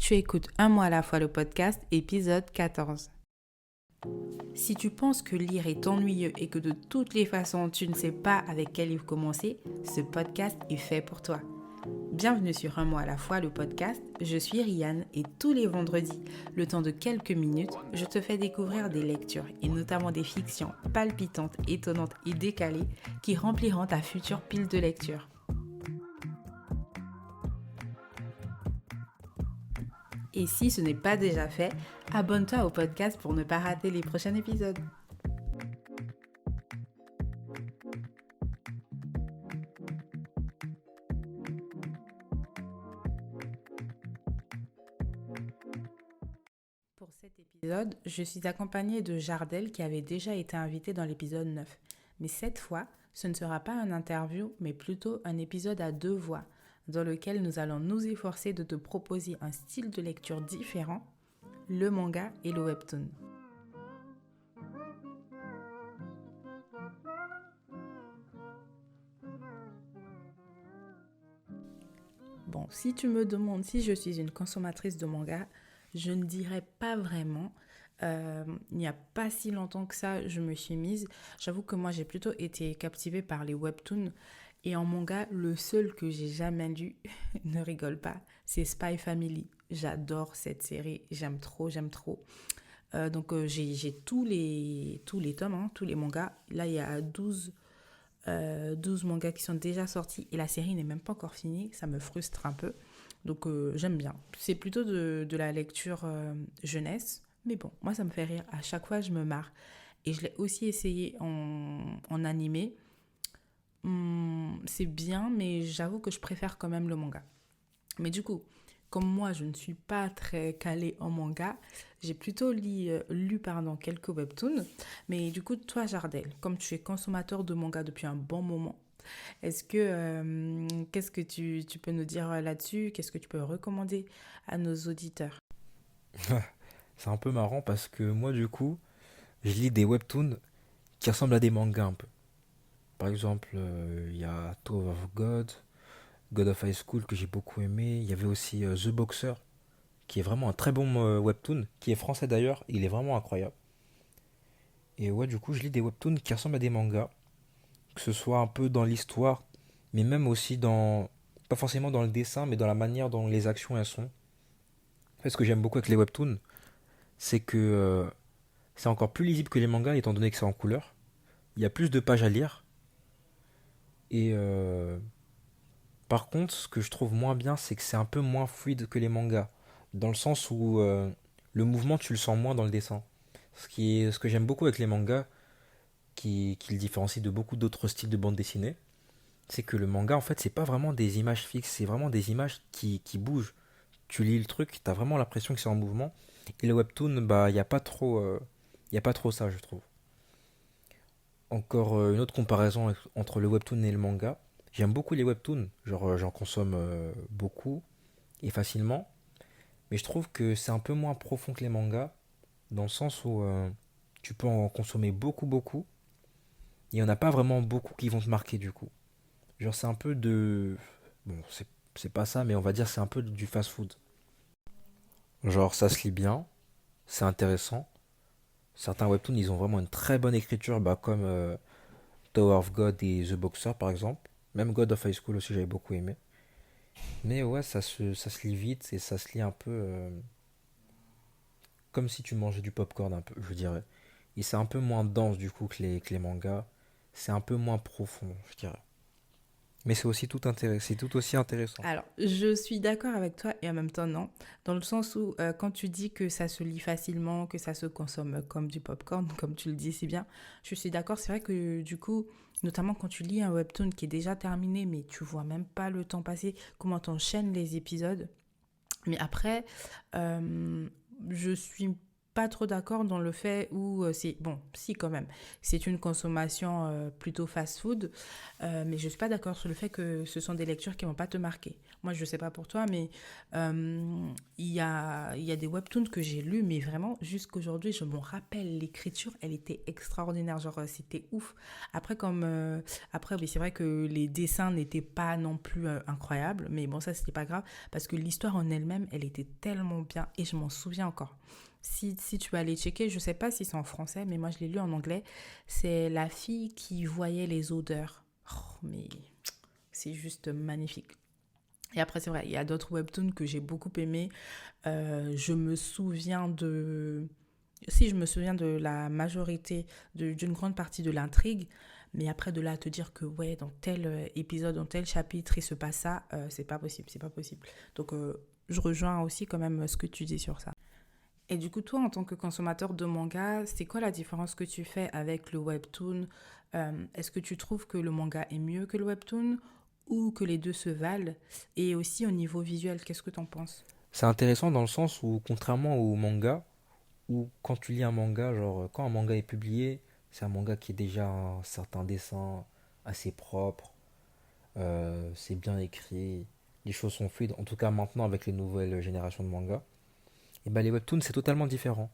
Tu écoutes Un mois à la fois le podcast, épisode 14. Si tu penses que lire est ennuyeux et que de toutes les façons tu ne sais pas avec quel livre commencer, ce podcast est fait pour toi. Bienvenue sur Un mois à la fois le podcast, je suis Rianne et tous les vendredis, le temps de quelques minutes, je te fais découvrir des lectures et notamment des fictions palpitantes, étonnantes et décalées qui rempliront ta future pile de lecture. Et si ce n'est pas déjà fait, abonne-toi au podcast pour ne pas rater les prochains épisodes. Pour cet épisode, je suis accompagnée de Jardel qui avait déjà été invité dans l'épisode 9. Mais cette fois, ce ne sera pas un interview, mais plutôt un épisode à deux voix, dans lequel nous allons nous efforcer de te proposer un style de lecture différent, le manga et le webtoon. Bon, si tu me demandes si je suis une consommatrice de manga, je ne dirais pas vraiment. Il n'y a pas si longtemps que ça, je me suis mise. J'avoue que moi, j'ai plutôt été captivée par les webtoons. Et en manga, le seul que j'ai jamais lu, ne rigole pas, c'est Spy Family. J'adore cette série, j'aime trop, j'aime trop. Donc j'ai tous les tomes, hein, tous les mangas. Là, il y a 12 mangas qui sont déjà sortis et la série n'est même pas encore finie. Ça me frustre un peu. Donc j'aime bien. C'est plutôt de la lecture jeunesse. Mais bon, moi ça me fait rire. À chaque fois, je me marre. Et je l'ai aussi essayé en animé. C'est bien, mais j'avoue que je préfère quand même le manga. Mais du coup, comme moi, je ne suis pas très calée en manga, j'ai plutôt lu quelques webtoons. Mais du coup, toi, Jardel, comme tu es consommateur de manga depuis un bon moment, qu'est-ce que tu peux nous dire là-dessus? Qu'est-ce que tu peux recommander à nos auditeurs? C'est un peu marrant parce que moi, du coup, je lis des webtoons qui ressemblent à des mangas un peu. Par exemple, il y a Tower of God, God of High School que j'ai beaucoup aimé. Il y avait aussi The Boxer, qui est vraiment un très bon webtoon, qui est français d'ailleurs. Il est vraiment incroyable. Et ouais, du coup, je lis des webtoons qui ressemblent à des mangas, que ce soit un peu dans l'histoire, mais même aussi dans, pas forcément dans le dessin, mais dans la manière dont les actions elles sont. En fait, ce que j'aime beaucoup avec les webtoons, c'est que c'est encore plus lisible que les mangas, étant donné que c'est en couleur. Il y a plus de pages à lire. Et par contre, ce que je trouve moins bien, c'est que c'est un peu moins fluide que les mangas. Dans le sens où le mouvement, tu le sens moins dans le dessin. Ce que j'aime beaucoup avec les mangas, qui le différencie de beaucoup d'autres styles de bande dessinée, c'est que le manga, en fait, c'est pas vraiment des images fixes, c'est vraiment des images qui bougent. Tu lis le truc, t'as vraiment l'impression que c'est en mouvement. Et le webtoon, bah, y a pas trop ça, je trouve. Encore une autre comparaison entre le webtoon et le manga. J'aime beaucoup les webtoons, genre j'en consomme beaucoup et facilement, mais je trouve que c'est un peu moins profond que les mangas, dans le sens où tu peux en consommer beaucoup, et il n'y en a pas vraiment beaucoup qui vont te marquer du coup. Genre c'est un peu de... Bon, c'est pas ça, mais on va dire c'est un peu du fast-food. Genre ça se lit bien, c'est intéressant. Certains webtoons, ils ont vraiment une très bonne écriture, bah, comme Tower of God et The Boxer par exemple. Même God of High School aussi, j'avais beaucoup aimé. Mais ouais, ça se lit vite et ça se lit un peu comme si tu mangeais du popcorn un peu, je dirais. Et c'est un peu moins dense du coup que les mangas. C'est un peu moins profond, je dirais. Mais c'est tout aussi intéressant. Alors, je suis d'accord avec toi et en même temps non, dans le sens où quand tu dis que ça se lit facilement, que ça se consomme comme du popcorn, comme tu le dis si bien, je suis d'accord. C'est vrai que du coup, notamment quand tu lis un webtoon qui est déjà terminé, mais tu vois même pas le temps passer, comment t'enchaînes les épisodes. Mais après, je suis pas trop d'accord dans le fait où c'est bon, si quand même, c'est une consommation plutôt fast-food, mais je suis pas d'accord sur le fait que ce sont des lectures qui vont pas te marquer. Moi, je sais pas pour toi, mais il y a des webtoons que j'ai lus, mais vraiment jusqu'aujourd'hui, je me rappelle l'écriture, elle était extraordinaire, genre c'était ouf. Après, après, oui, c'est vrai que les dessins n'étaient pas non plus incroyables, mais bon, ça c'était pas grave parce que l'histoire en elle-même, elle était tellement bien et je m'en souviens encore. Si tu vas aller checker, je sais pas si c'est en français, mais moi je l'ai lu en anglais. C'est la fille qui voyait les odeurs. Oh, mais c'est juste magnifique. Et après, c'est vrai, il y a d'autres webtoons que j'ai beaucoup aimés. Je me souviens de... Si, je me souviens de la majorité, d'une grande partie de l'intrigue. Mais après, de là à te dire que, ouais, dans tel épisode, dans tel chapitre, il se passe ça, c'est pas possible, c'est pas possible. Donc, je rejoins aussi quand même ce que tu dis sur ça. Et du coup, toi, en tant que consommateur de manga, c'est quoi la différence que tu fais avec le webtoon? Est-ce que tu trouves que le manga est mieux que le webtoon ou que les deux se valent? Et aussi au niveau visuel, qu'est-ce que tu en penses? C'est intéressant dans le sens où, contrairement au manga, où quand tu lis un manga, genre quand un manga est publié, c'est un manga qui est déjà un certain dessin assez propre, c'est bien écrit, les choses sont fluides, en tout cas maintenant avec les nouvelles générations de mangas. Et ben les webtoons c'est totalement différent.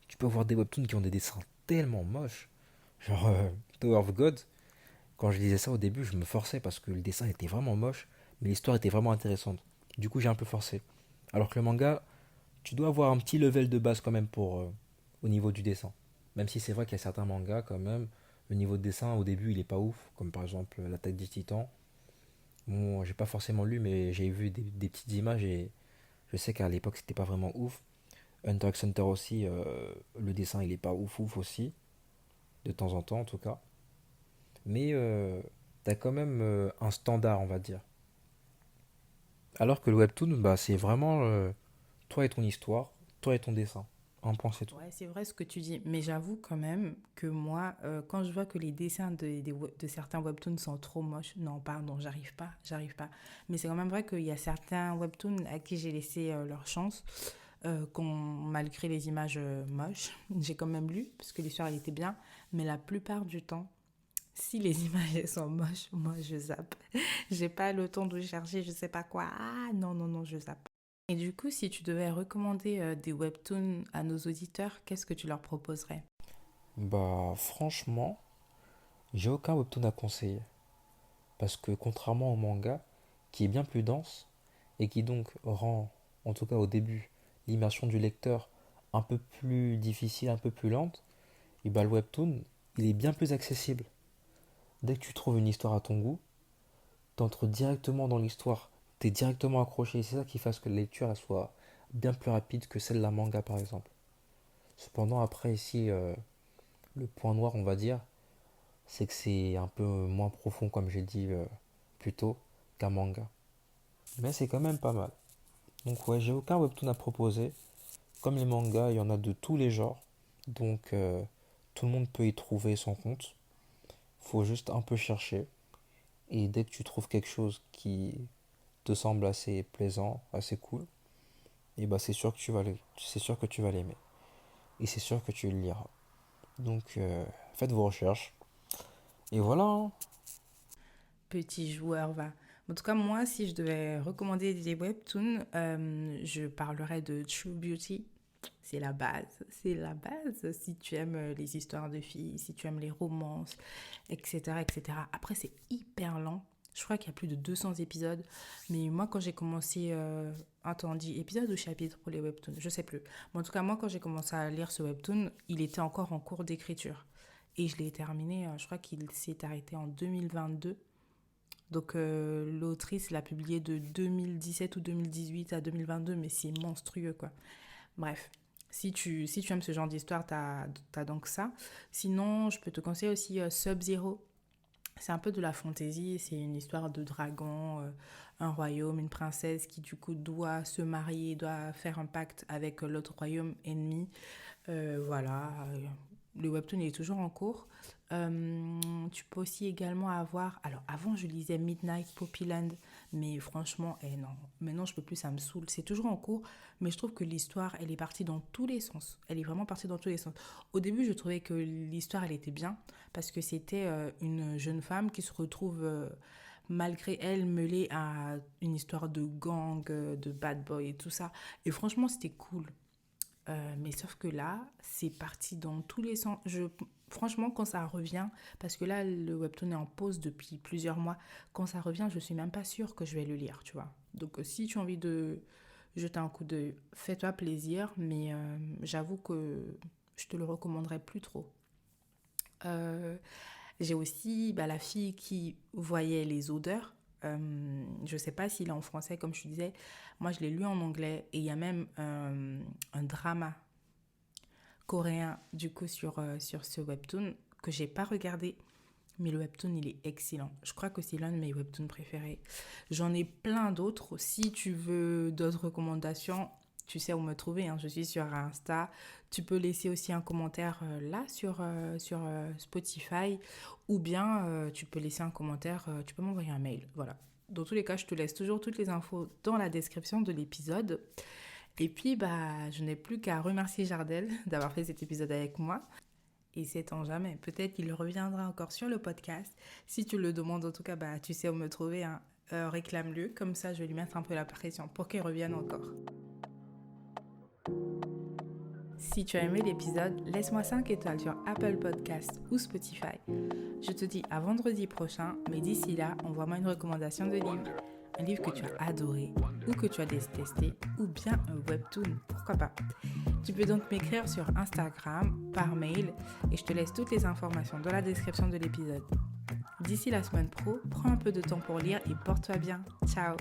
Tu peux avoir des webtoons qui ont des dessins tellement moches, genre Tower of God. Quand je lisais ça au début, je me forçais parce que le dessin était vraiment moche, mais l'histoire était vraiment intéressante. Du coup, j'ai un peu forcé. Alors que le manga, tu dois avoir un petit level de base quand même pour au niveau du dessin. Même si c'est vrai qu'il y a certains mangas quand même, le niveau de dessin au début il est pas ouf, comme par exemple l'attaque des Titans. Bon, j'ai pas forcément lu, mais j'ai vu des petites images et je sais qu'à l'époque c'était pas vraiment ouf. Hunter x Hunter aussi, le dessin il est pas ouf ouf aussi, de temps en temps en tout cas. Mais t'as quand même un standard, on va dire. Alors que le webtoon, bah, c'est vraiment toi et ton histoire, toi et ton dessin. Un point, c'est tout. Ouais, c'est vrai ce que tu dis, mais j'avoue quand même que moi, quand je vois que les dessins de certains webtoons sont trop moches, non, pardon, j'arrive pas, j'arrive pas. Mais c'est quand même vrai qu'il y a certains webtoons à qui j'ai laissé leur chance, malgré les images moches, j'ai quand même lu, parce que l'histoire elle était bien, mais la plupart du temps, si les images elles sont moches, moi je zappe. J'ai pas le temps de chercher, je sais pas quoi. Ah non, non, non, je zappe. Et du coup, si tu devais recommander des webtoons à nos auditeurs, qu'est-ce que tu leur proposerais? Bah, franchement, j'ai aucun webtoon à conseiller. Parce que contrairement au manga, qui est bien plus dense, et qui donc rend, en tout cas au début, l'immersion du lecteur un peu plus difficile, un peu plus lente, et bah le webtoon, il est bien plus accessible. Dès que tu trouves une histoire à ton goût, t'entres directement dans l'histoire, t'es directement accroché. C'est ça qui fait que la lecture elle soit bien plus rapide que celle d'un manga par exemple. Cependant, après, ici, le point noir, on va dire, c'est que c'est un peu moins profond, comme j'ai dit plus tôt, qu'un manga. Mais c'est quand même pas mal. Donc, ouais, j'ai aucun webtoon à proposer. Comme les mangas, il y en a de tous les genres. Donc, tout le monde peut y trouver son compte. Faut juste un peu chercher. Et dès que tu trouves quelque chose qui te semble assez plaisant, assez cool, et bah c'est sûr que tu vas l'aimer. Et c'est sûr que tu le liras. Donc, faites vos recherches. Et voilà, hein. Petit joueur, va. En tout cas, moi, si je devais recommander des webtoons, je parlerais de True Beauty. C'est la base, c'est la base. Si tu aimes les histoires de filles, si tu aimes les romances, etc., etc. Après, c'est hyper lent. Je crois qu'il y a plus de 200 épisodes. Mais moi, quand j'ai commencé... attends, on dit épisode ou chapitre pour les webtoons? Je sais plus. Mais en tout cas, moi, quand j'ai commencé à lire ce webtoon, il était encore en cours d'écriture. Et je l'ai terminé, je crois qu'il s'est arrêté en 2022. Donc l'autrice l'a publié de 2017 ou 2018 à 2022, mais c'est monstrueux quoi. Bref, si tu aimes ce genre d'histoire, t'as donc ça. Sinon, je peux te conseiller aussi Sub-Zero. C'est un peu de la fantaisie, c'est une histoire de dragon, un royaume, une princesse qui du coup doit se marier, doit faire un pacte avec l'autre royaume ennemi. Voilà, le webtoon est toujours en cours. Tu peux aussi également avoir... Alors, avant, je lisais Midnight Poppyland, Mais franchement, non. Maintenant, je peux plus, ça me saoule. C'est toujours en cours, mais je trouve que l'histoire, elle est partie dans tous les sens. Elle est vraiment partie dans tous les sens. Au début, je trouvais que l'histoire, elle était bien, parce que c'était une jeune femme qui se retrouve, malgré elle, mêlée à une histoire de gang, de bad boy et tout ça. Et franchement, c'était cool. Mais sauf que là, c'est parti dans tous les sens. Franchement, quand ça revient, parce que là, le webtoon est en pause depuis plusieurs mois, quand ça revient, je suis même pas sûre que je vais le lire, tu vois. Donc, si tu as envie de jeter un coup d'œil, fais-toi plaisir, mais j'avoue que je te le recommanderais plus trop. Euh, j'ai aussi la fille qui voyait les odeurs. Je ne sais pas s'il est en français, comme je te disais. Moi, je l'ai lu en anglais et il y a même un drama coréen du coup sur ce webtoon que j'ai pas regardé, mais le webtoon il est excellent. Je crois que c'est l'un de mes webtoons préférés. J'en ai plein d'autres. Si tu veux d'autres recommandations, tu sais où me trouver, hein. Je suis sur Insta. Tu peux laisser aussi un commentaire là sur Spotify, ou bien tu peux laisser un commentaire, tu peux m'envoyer un mail. Voilà. Dans tous les cas, je te laisse toujours toutes les infos dans la description de l'épisode. Et puis, je n'ai plus qu'à remercier Jardel d'avoir fait cet épisode avec moi. Et sait-on jamais, peut-être qu'il reviendra encore sur le podcast. Si tu le demandes, en tout cas, tu sais où me trouver, hein. Réclame-le, comme ça je vais lui mettre un peu la pression pour qu'il revienne encore. Si tu as aimé l'épisode, laisse-moi 5 étoiles sur Apple Podcasts ou Spotify. Je te dis à vendredi prochain, mais d'ici là, envoie-moi une recommandation de livre. Un livre que tu as adoré ou que tu as détesté, ou bien un webtoon, pourquoi pas. Tu peux donc m'écrire sur Instagram, par mail, et je te laisse toutes les informations dans la description de l'épisode. D'ici la semaine pro, prends un peu de temps pour lire et porte-toi bien. Ciao!